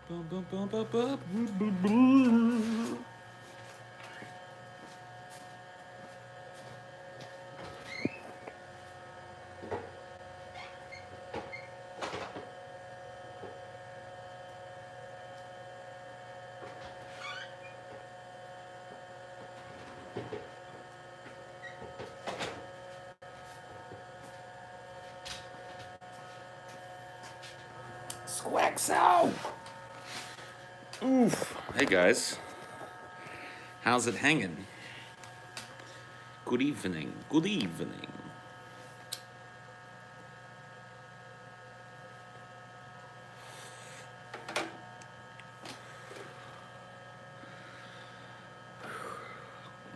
Bum, bum, bum, bum, bum, bum, bum. Squaxo! Oof. Hey guys, how's it hanging? Good evening. Good evening.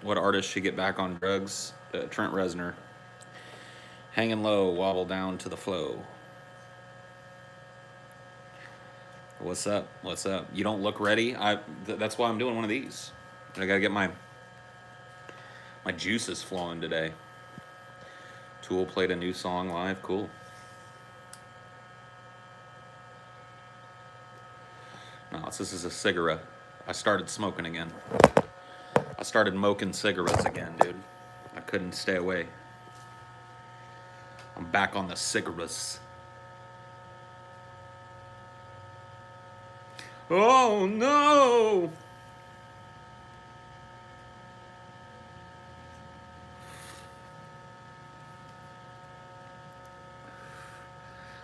What artist should get back on drugs? Trent Reznor. Hanging low, wobble down to the flow. What's up? What's up? You don't look ready. That's why I'm doing one of these. I gotta get my juices flowing today. Tool played a new song live. Cool. No, this is a cigarette. I started smoking again. I started smoking cigarettes again, dude. I couldn't stay away. I'm back on the cigarettes. Oh no!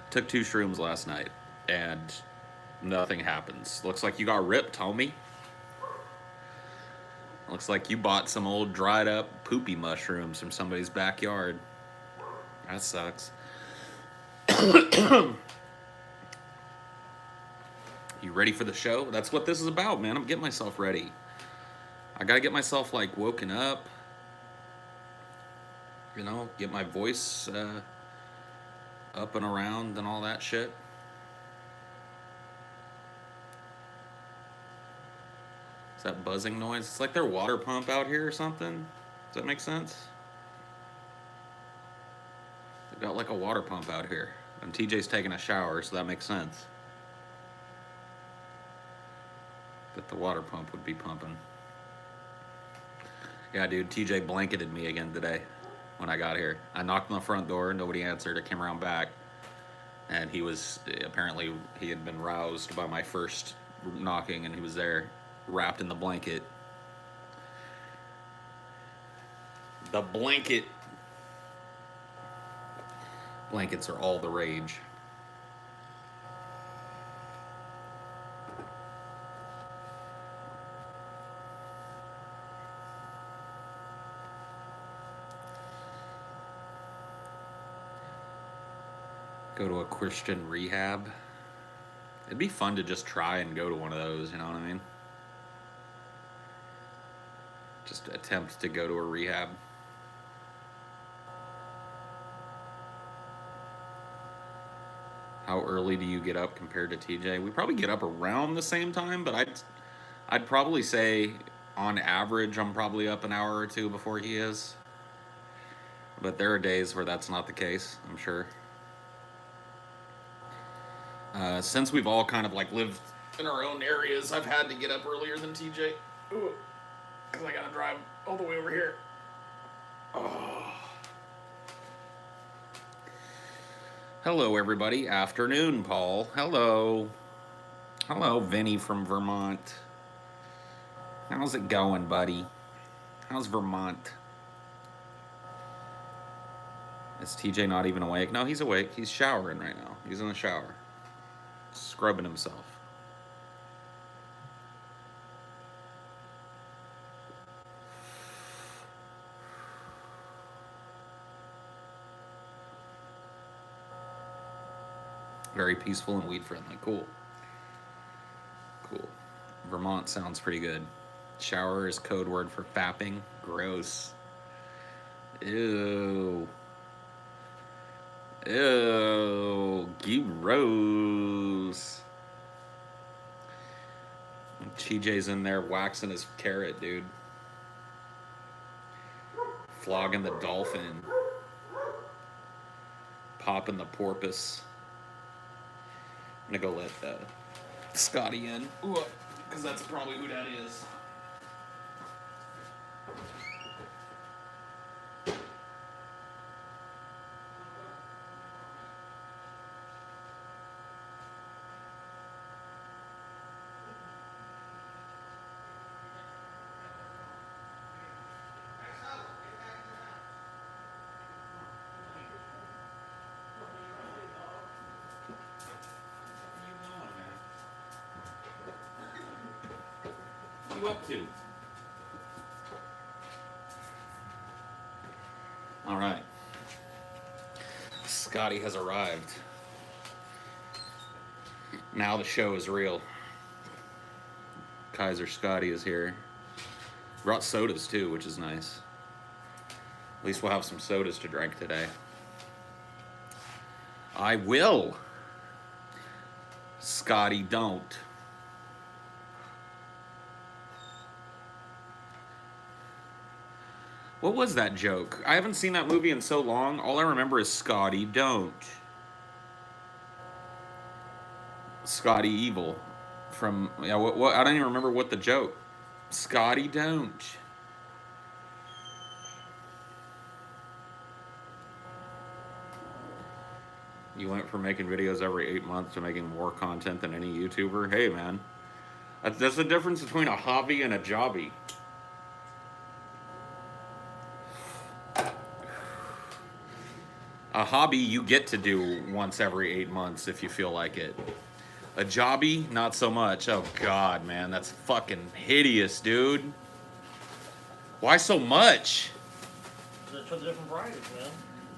Took 2 shrooms last night, and nothing happens. Looks like you got ripped, homie. Looks like you bought some old dried up poopy mushrooms from somebody's backyard. That sucks. You ready for the show? That's what this is about, man. I'm getting myself ready. I gotta get myself, like, woken up. You know, get my voice up and around and all that shit. Is that buzzing noise? It's like their water pump out here or something. Does that make sense? They've got like a water pump out here. And TJ's taking a shower, so that makes sense. That the water pump would be pumping. Yeah, dude, TJ blanketed me again today when I got here. I knocked on the front door, nobody answered. I came around back, and he had been roused by my first knocking, and he was there, wrapped in the blanket. The blankets are all the rage. Go to a Christian rehab. It'd be fun to just try and go to one of those, you know what I mean? Just attempt to go to a rehab. How early do you get up compared to TJ? We probably get up around the same time, but I'd probably say on average I'm probably up an hour or 2 before he is. But there are days where that's not the case, I'm sure. Since we've all kind of like lived in our own areas, I've had to get up earlier than TJ. Because I gotta drive all the way over here. Oh. Hello, everybody. Afternoon, Paul. Hello. Hello, Vinny from Vermont. How's it going, buddy? How's Vermont? Is TJ not even awake? No, he's awake. He's showering right now. He's in the shower. Scrubbing himself. Very peaceful and weed friendly. Cool. Cool. Vermont sounds pretty good. Shower is code word for fapping. Gross. Ew. Ew. Gross. TJ's in there waxing his carrot, dude. Flogging the dolphin. Popping the porpoise. I'm gonna go let Scotty in. Because that's probably who that is. What are you up to? All right. Scotty has arrived. Now the show is real. Kaiser Scotty is here. Brought sodas too, which is nice. At least we'll have some sodas to drink today. I will. Scotty, don't. What was that joke? I haven't seen that movie in so long. All I remember is Scotty, don't. Scotty Evil. From, yeah, what, I don't even remember what the joke. Scotty, don't. You went from making videos every 8 months to making more content than any YouTuber? Hey, man. That's the difference between a hobby and a jobby. A hobby you get to do once every 8 months if you feel like it. A jobby, not so much. Oh, God, man. That's fucking hideous, dude. Why so much? For the different varieties, man.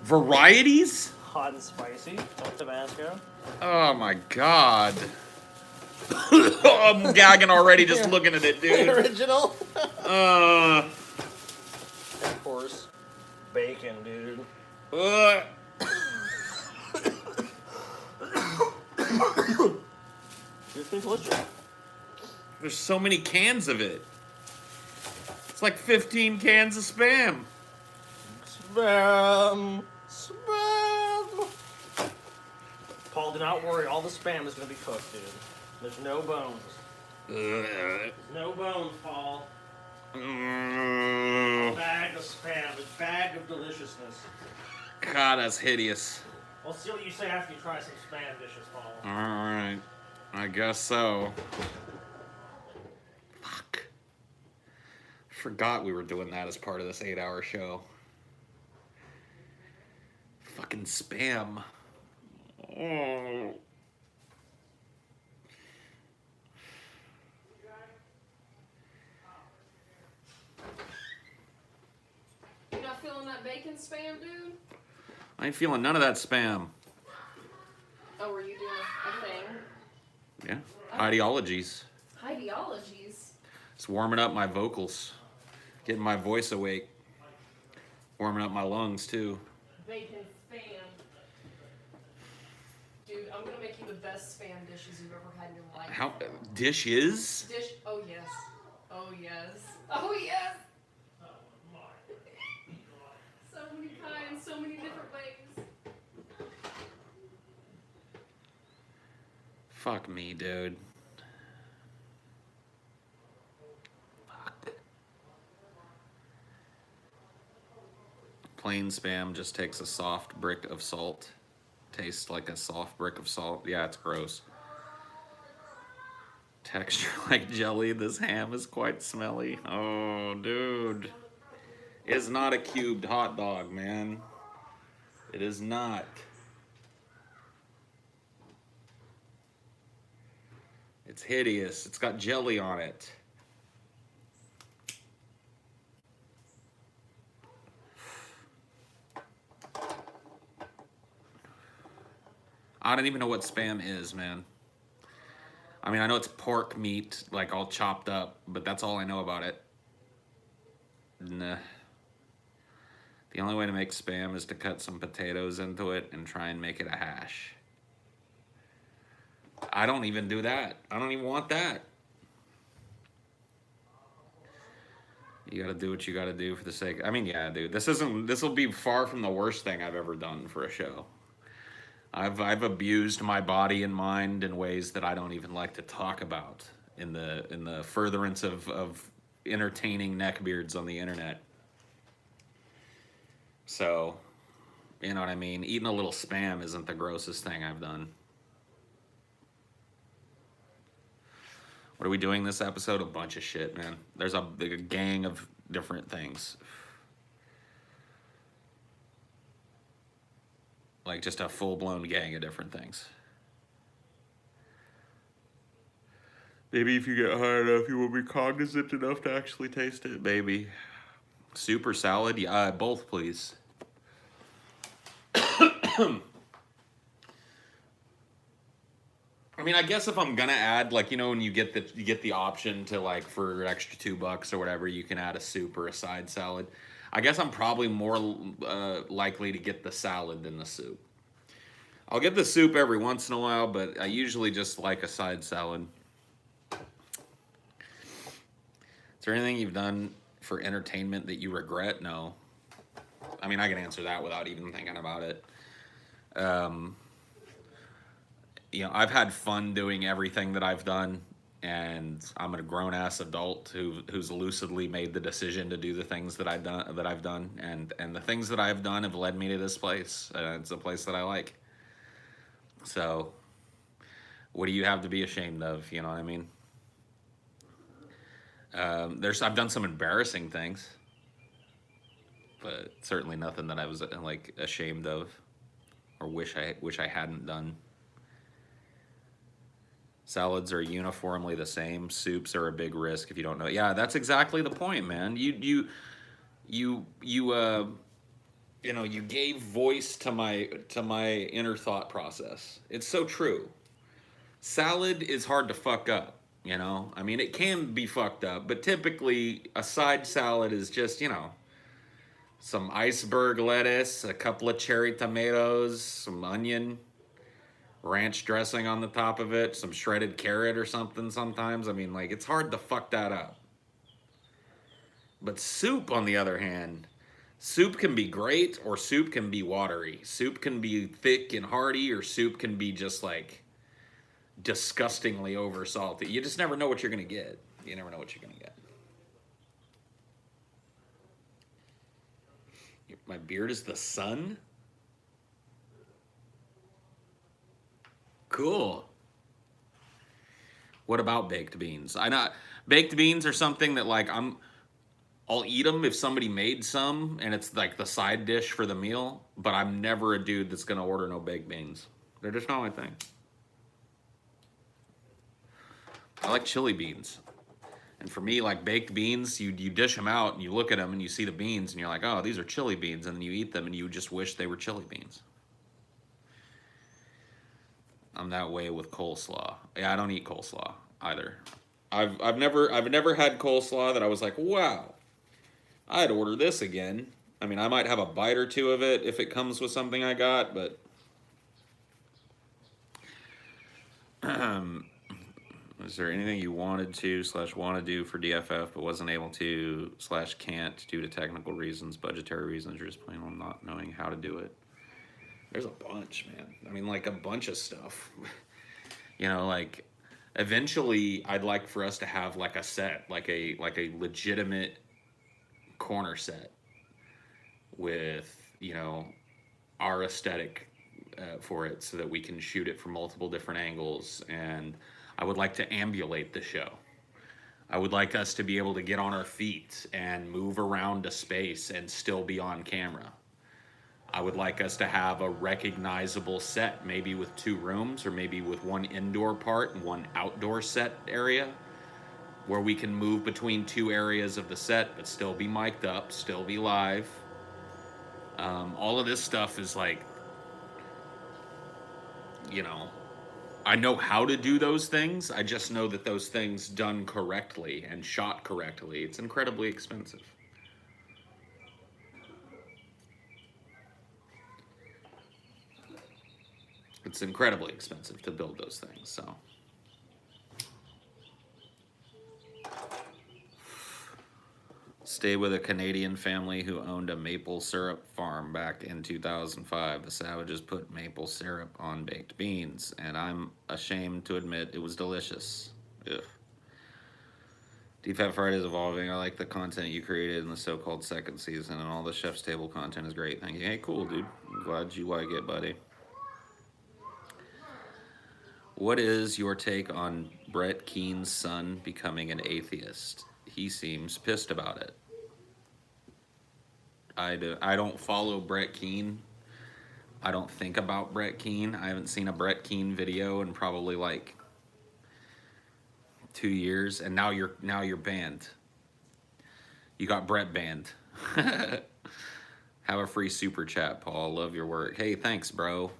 Varieties? Hot and spicy, no Tabasco. Oh, my God. I'm gagging already just looking at it, dude. Original. Uh. And of course, bacon, dude. It's been delicious. There's so many cans of it. It's like 15 cans of Spam. Spam. Paul, do not worry. All the Spam is going to be cooked, dude. There's no bones. There's no bones, Paul. A bag of Spam. A bag of deliciousness. God, that's hideous. We'll see what you say after you try some Spam dishes, Paul. Alright. I guess so. Fuck. Forgot we were doing that as part of this 8-hour show. Fucking Spam. Oh. You not feeling that bacon Spam, dude? I ain't feeling none of that Spam. Oh, were you doing a thing? Yeah. Highdeologies. Highdeologies? It's warming up my vocals. Getting my voice awake. Warming up my lungs, too. Bacon Spam. Dude, I'm gonna make you the best Spam dishes you've ever had in your life. How? Dishes? Dish? Oh, yes. Oh, yes. Oh, yes! So many kinds, so many different ways. Fuck me, dude. Fuck. Plain Spam just takes a soft brick of salt. Tastes like a soft brick of salt. Yeah, it's gross. Texture like jelly. This ham is quite smelly. Oh, dude. It's not a cubed hot dog, man. It is not. It's hideous. It's got jelly on it. I don't even know what Spam is, man. I mean, I know it's pork meat, like all chopped up, but that's all I know about it. Nah. The only way to make Spam is to cut some potatoes into it and try and make it a hash. I don't even do that. I don't even want that. You gotta do what you gotta do for the sake. I mean, yeah, dude. This will be far from the worst thing I've ever done for a show. I've abused my body and mind in ways that I don't even like to talk about in the furtherance of entertaining neckbeards on the internet. So, you know what I mean? Eating a little spam isn't the grossest thing I've done. What are we doing this episode? A bunch of shit, man. There's a gang of different things. Like just a full-blown gang of different things. Maybe if you get high enough, you will be cognizant enough to actually taste it, baby. Soup or salad? Yeah, both, please. I mean, I guess if I'm gonna add, like, you know, when you get the option to, like, for an extra $2 or whatever, you can add a soup or a side salad. I guess I'm probably more likely to get the salad than the soup. I'll get the soup every once in a while, but I usually just like a side salad. Is there anything you've done for entertainment that you regret? No. I mean, I can answer that without even thinking about it. You know, I've had fun doing everything that I've done, and I'm a grown-ass adult who's lucidly made the decision to do the things that I've done, and the things that I've done have led me to this place. It's a place that I like. So, what do you have to be ashamed of? You know what I mean? I've done some embarrassing things, but certainly nothing that I was like ashamed of or wish I hadn't done. Salads are uniformly the same. Soups are a big risk if you don't know. Yeah, that's exactly the point, man. You know, you gave voice to my inner thought process. It's so true. Salad is hard to fuck up, you know? I mean, it can be fucked up, but typically a side salad is just, you know, some iceberg lettuce, a couple of cherry tomatoes, some onion, ranch dressing on the top of it, some shredded carrot or something sometimes. I mean, like, it's hard to fuck that up. But soup, on the other hand, soup can be great or soup can be watery. Soup can be thick and hearty, or soup can be just like disgustingly over salty. You just never know what you're gonna get. You never know what you're gonna get. My beard is the sun? Cool. What about baked beans? Baked beans are something that, like, I'll eat them if somebody made some and it's like the side dish for the meal, but I'm never a dude that's gonna order no baked beans. They're just not my thing. I like chili beans. And for me, like, baked beans, you dish them out and you look at them and you see the beans and you're like, oh, these are chili beans, and then you eat them and you just wish they were chili beans. I'm that way with coleslaw. Yeah, I don't eat coleslaw either. I've never had coleslaw that I was like, wow, I'd order this again. I mean, I might have a bite or two of it if it comes with something I got, but is there anything you wanted to / want to do for DFF but wasn't able to / can't due to technical reasons, budgetary reasons, or just plain on not knowing how to do it? There's a bunch, man. I mean, like, a bunch of stuff. You know, like, eventually I'd like for us to have like a set, like a legitimate corner set with, you know, our aesthetic for it, so that we can shoot it from multiple different angles. And I would like to ambulate the show. I would like us to be able to get on our feet and move around a space and still be on camera. I would like us to have a recognizable set, maybe with 2 rooms, or maybe with 1 indoor part and 1 outdoor set area, where we can move between 2 areas of the set but still be mic'd up, still be live. All of this stuff is like, you know, I know how to do those things. I just know that those things done correctly and shot correctly, it's incredibly expensive. It's incredibly expensive to build those things, so. Stayed with a Canadian family who owned a maple syrup farm back in 2005. The savages put maple syrup on baked beans, and I'm ashamed to admit it was delicious. Ugh. Deep Fat Friday is evolving. I like the content you created in the so-called second season, and all the Chef's Table content is great. Thank you. Hey, cool, dude. I'm glad you like it, buddy. What is your take on Brett Keene's son becoming an atheist? He seems pissed about it. I don't follow Brett Keene. I don't think about Brett Keene. I haven't seen a Brett Keene video in probably like 2 years, and now you're banned. You got Brett banned. Have a free super chat, Paul. Love your work. Hey, thanks, bro.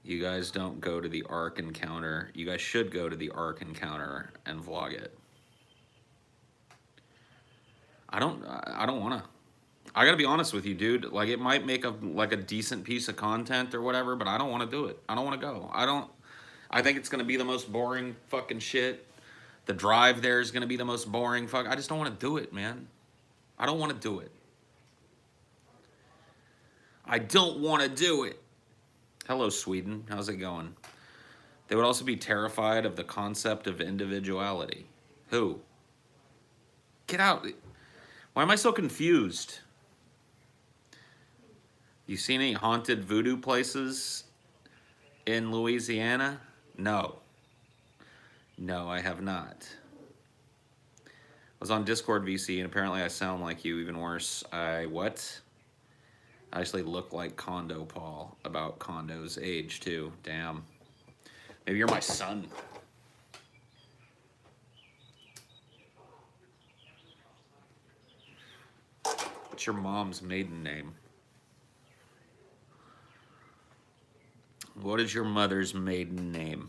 You guys don't go to the Ark Encounter. You guys should go to the Ark Encounter and vlog it. I don't want to. I gotta be honest with you, dude. Like, it might make a decent piece of content or whatever, but I don't want to do it. I don't want to go. I think it's gonna be the most boring fucking shit. The drive there is gonna be the most boring fuck. I just don't want to do it, man. I don't want to do it. I don't want to do it. Hello, Sweden. How's it going? They would also be terrified of the concept of individuality. Who? Get out. Why am I so confused? You seen any haunted voodoo places in Louisiana? No. No, I have not. I was on Discord VC, and apparently I sound like you. Even worse, what? I actually look like Condo Paul, about Condo's age, too. Damn. Maybe you're my son. What's your mom's maiden name? What is your mother's maiden name?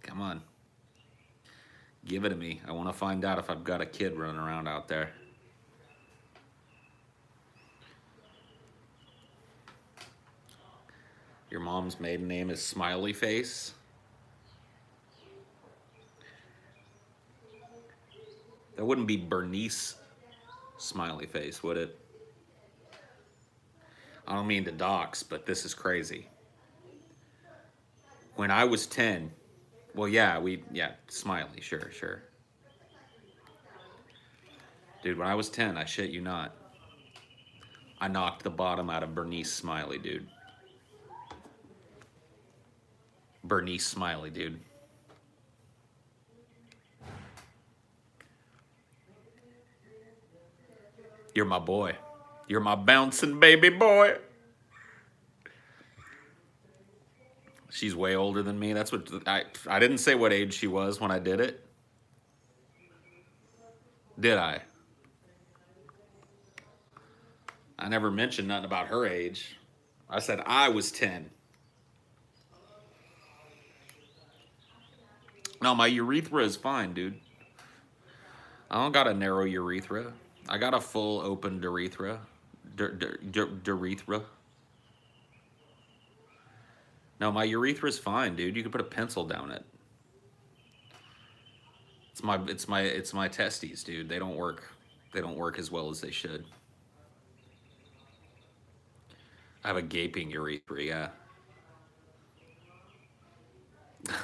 Come on. Give it to me. I want to find out if I've got a kid running around out there. Your mom's maiden name is Smiley Face? That wouldn't be Bernice Smiley Face, would it? I don't mean to dox, but this is crazy. When I was 10, well, yeah, Smiley, sure. Dude, when I was 10, I shit you not, I knocked the bottom out of Bernice Smiley, dude. Bernice Smiley, dude. You're my boy. You're my bouncing baby boy. She's way older than me. That's what I didn't say what age she was when I did it. Did I? I never mentioned nothing about her age. I said I was 10. No, my urethra is fine, dude. I don't got a narrow urethra. I got a full open urethra. Urethra. No, my urethra's fine, dude. You can put a pencil down it. It's my testes, dude. They don't work. They don't work as well as they should. I have a gaping urethra, yeah.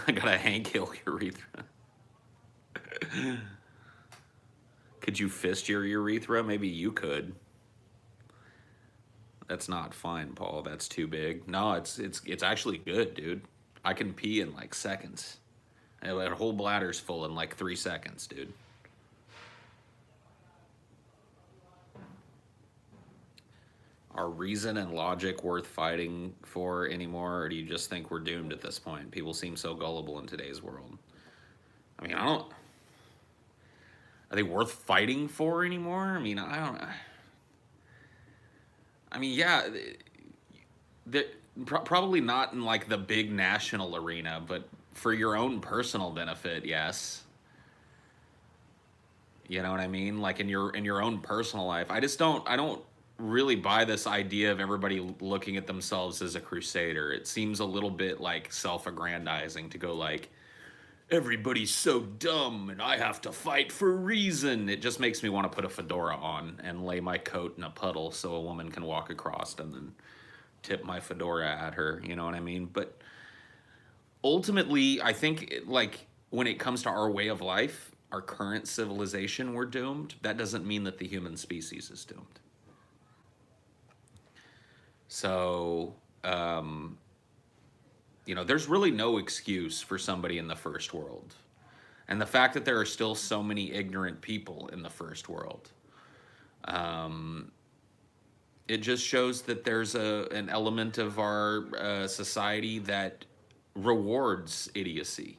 I got a Hank Hill urethra. Could you fist your urethra? Maybe you could. That's not fine, Paul. That's too big. No, it's actually good, dude. I can pee in like seconds. That whole bladder's full in like 3 seconds, dude. Are reason and logic worth fighting for anymore, or do you just think we're doomed at this point? People seem so gullible in today's world. I mean, are they worth fighting for anymore? I mean, yeah, probably not in like the big national arena, but for your own personal benefit, yes. You know what I mean? Like in your own personal life. I don't really buy this idea of everybody looking at themselves as a crusader. It seems a little bit like self-aggrandizing to go like, everybody's so dumb and I have to fight for reason. It just makes me want to put a fedora on and lay my coat in a puddle so a woman can walk across and then tip my fedora at her, you know what I mean? But ultimately, I think like when it comes to our way of life, our current civilization, we're doomed. That doesn't mean that the human species is doomed. So, there's really no excuse for somebody in the first world. And the fact that there are still so many ignorant people in the first world, it just shows that there's an element of our society that rewards idiocy.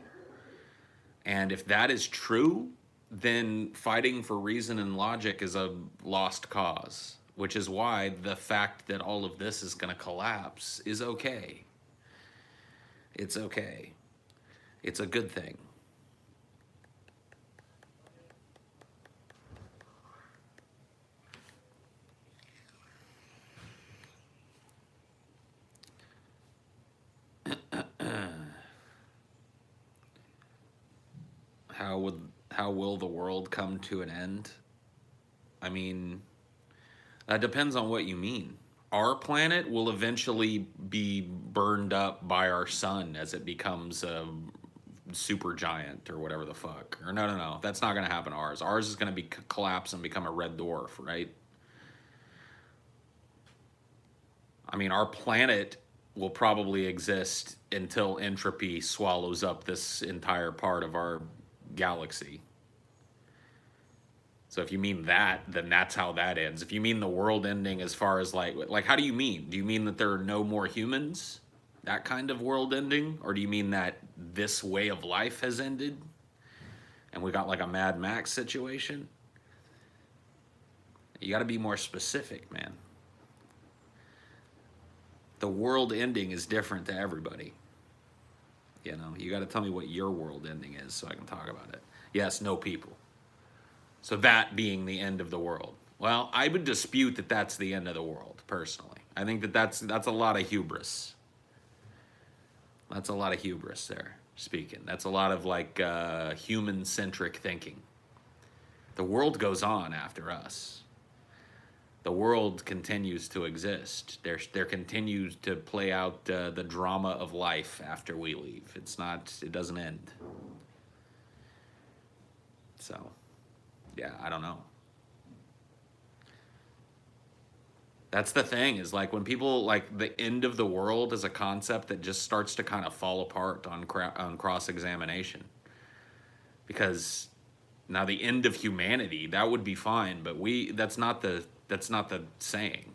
And if that is true, then fighting for reason and logic is a lost cause, which is why the fact that all of this is going to collapse is okay. It's okay. It's a good thing. How will the world come to an end? I mean, that depends on what you mean. Our planet will eventually be burned up by our sun as it becomes a super giant or whatever the fuck. Or no, that's not going to happen to ours. Ours is going to be collapse and become a red dwarf, right? I mean, our planet will probably exist until entropy swallows up this entire part of our galaxy. So if you mean that, then that's how that ends. If you mean the world ending as far as like how do you mean? Do you mean that there are no more humans? That kind of world ending? Or do you mean that this way of life has ended? And we got like a Mad Max situation? You got to be more specific, man. The world ending is different to everybody. You got to tell me what your world ending is so I can talk about it. Yes, no people. So that being the end of the world. Well, I would dispute that that's the end of the world, personally. I think that that's a lot of hubris. That's a lot of hubris there, speaking. That's a lot of human-centric thinking. The world goes on after us. The world continues to exist. There continues to play out the drama of life after we leave. It doesn't end. So, yeah, I don't know. That's the thing, is like when people like the end of the world is a concept that just starts to kind of fall apart on cross-examination. Because now the end of humanity, that would be fine, but that's not the saying.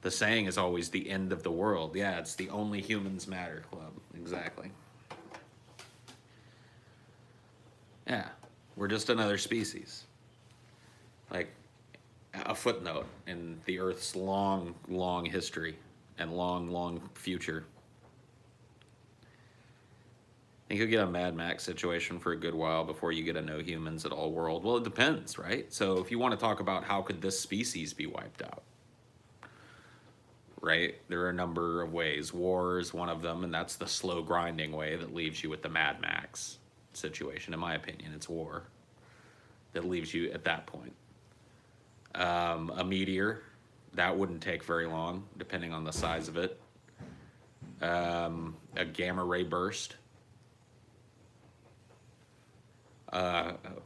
The saying is always the end of the world. Yeah, it's the Only Humans Matter Club. Exactly. Yeah, we're just another species. Like a footnote in the Earth's long, long history and long, long future. I think you'll get a Mad Max situation for a good while before you get a no humans at all world. Well, it depends, right? So if you want to talk about how could this species be wiped out, right? There are a number of ways. War is one of them, and that's the slow grinding way that leaves you with the Mad Max situation. In my opinion, it's war that leaves you at that point. A meteor, that wouldn't take very long, depending on the size of it. A gamma ray burst.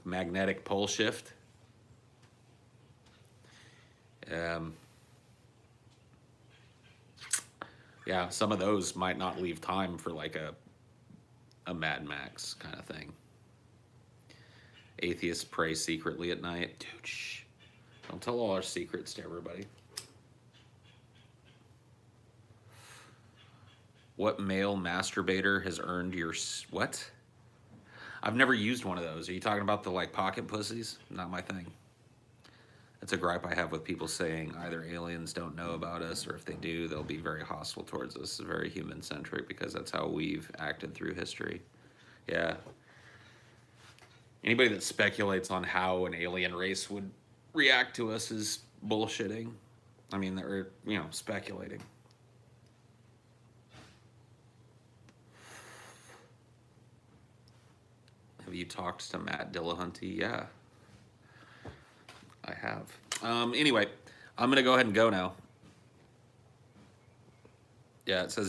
Magnetic pole shift. Yeah, some of those might not leave time for like a Mad Max kind of thing. Atheists pray secretly at night. Dude, shh. Don't tell all our secrets to everybody. What male masturbator has earned your... What? I've never used one of those. Are you talking about the pocket pussies? Not my thing. That's a gripe I have with people saying either aliens don't know about us, or if they do, they'll be very hostile towards us. It's very human-centric because that's how we've acted through history. Yeah. Anybody that speculates on how an alien race would react to us is bullshitting. I mean, they're, speculating. talked to Matt Dillahunty? Yeah, I have. Anyway, I'm gonna go ahead and go now. Yeah, it says